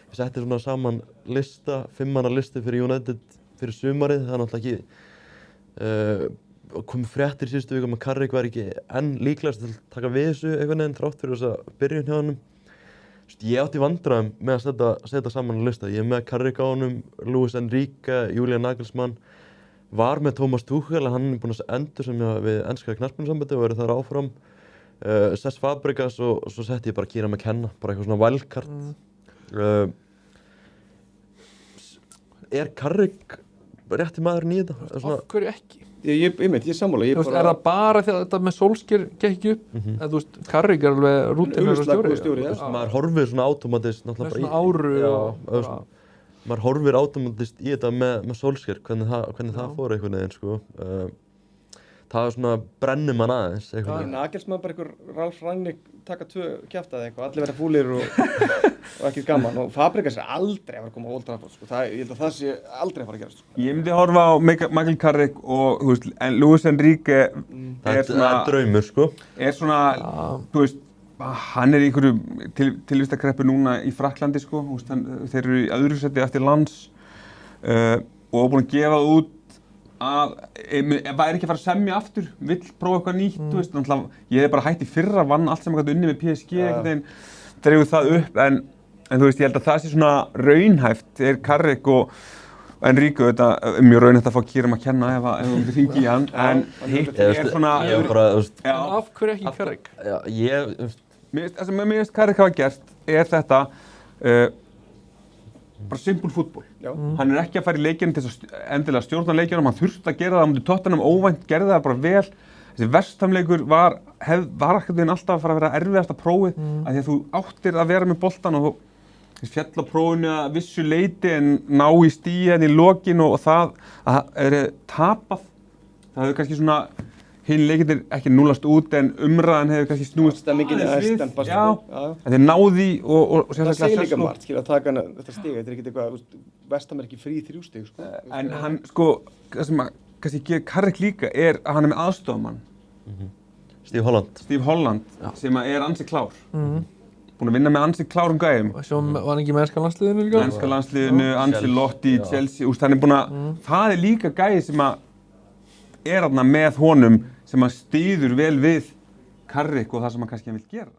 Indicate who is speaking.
Speaker 1: ég setti svona saman lista, 5 manna listi fyrir United fyrir sumarið, það náttúrulega ekki komið fréttir síðustu viku að Carrick var ekki enn líklegast til að taka við þessu einhvern veginn þrátt fyrir þessa byrjun hjá honum. Ég átti í vandræðum með að setja saman lista. Ég með Carrick á honum, Luis Enrique, Julian Nagelsmann, var með Thomas Tuchel, hann búinn að endursemja við enska knattspyrnusambandið og verið þar áfram. Cesc Fabregas og svo setti ég bara Kieran McKenna, bara eitthvað svona wildcard. Carrick rétti maðurinn í þetta?
Speaker 2: Af hverju ekki?
Speaker 3: Ég sammála.
Speaker 2: Er það bara því að þetta með Solskjær gekk ekki upp? Eða þú veist, Carrick alveg rútínulegur stjóri.
Speaker 1: Maður horfir svona automatist náttúrulega
Speaker 2: bara í... Með svona áru og...
Speaker 1: Maður horfir automatist í þetta með Solskjær, hvernig það fór einhvern veginn, sko. Það svona brennir mann aðeins.
Speaker 3: Nagelsmann bara einhver Ralf Rangnick taka 2 kjaftaði eitthvað, allir verða fúlir og ekki gaman. Og Fabregas aldrei að fara að koma á Old Trafford, sko. Ég held að það sé aldrei að fara að gerast. Sko.
Speaker 4: Ég myndi horfa á Michael Carrick og, þú veist, Luis Enrique
Speaker 1: það er draumur, sko.
Speaker 4: Er svona, þú veist, hann í einhverju tilvistarkreppu núna í Frakklandi, sko. Þeir eru í öðru sæti eftir Lens og búin að gefa það út að væri ekki að fara að semja aftur, vill prófa eitthvað nýtt, þú veist, ég hef bara hætt í fyrra, vann allt sem eitthvað unni með PSG, einhvern veginn, dreifur það upp, en þú veist, ég held að það sé svona raunhæft, Carrick og Enrique, þetta mjög raunhæft að fá Kieran McKenna ef þú hringi í hann, en hitt svona...
Speaker 2: Af hverju ekki Carrick?
Speaker 4: Mér finnst Carrick hafa gert, þetta, bara simple fútbol. Hann ekki að fara í leikinn til þess að endilega stjórna leikjunum, hann þurfti að gera það á móti Tottenham óvænt, gerði það bara vel. Þessi West Ham leikur var ekkert veginn alltaf að fara að vera erfiðasta prófið, af því að þú áttir að vera með boltan og þú fjall á prófinu að vissu leyti en ná í stíi í lokin og það er tapað. Það hefur kannski svona hinn leikirnir ekki núllast út en umræðan hefur kannski snúist
Speaker 3: aðeins við.
Speaker 4: Þeir náði og
Speaker 3: það segir líka margt, að taka þetta stig, þetta er ekkert eitthvað, West Ham er ekki frí 3 stig, sko.
Speaker 4: En hann, sko, það sem kannski gerir Carrick líka er að hann með aðstoðarmann.
Speaker 1: Steve
Speaker 4: Holland, sem er ansi klár. Búinn að vinna með ansi klárum gæjum.
Speaker 2: Svo var hann ekki með enska landsliðinu líka?
Speaker 4: Enska landsliðinu, Ancelotti, Chelsea, hann er búinn að, það er líka gæji sem að er þarna með honum sem að styður vel við Carrick og það sem hann kannski vill gera.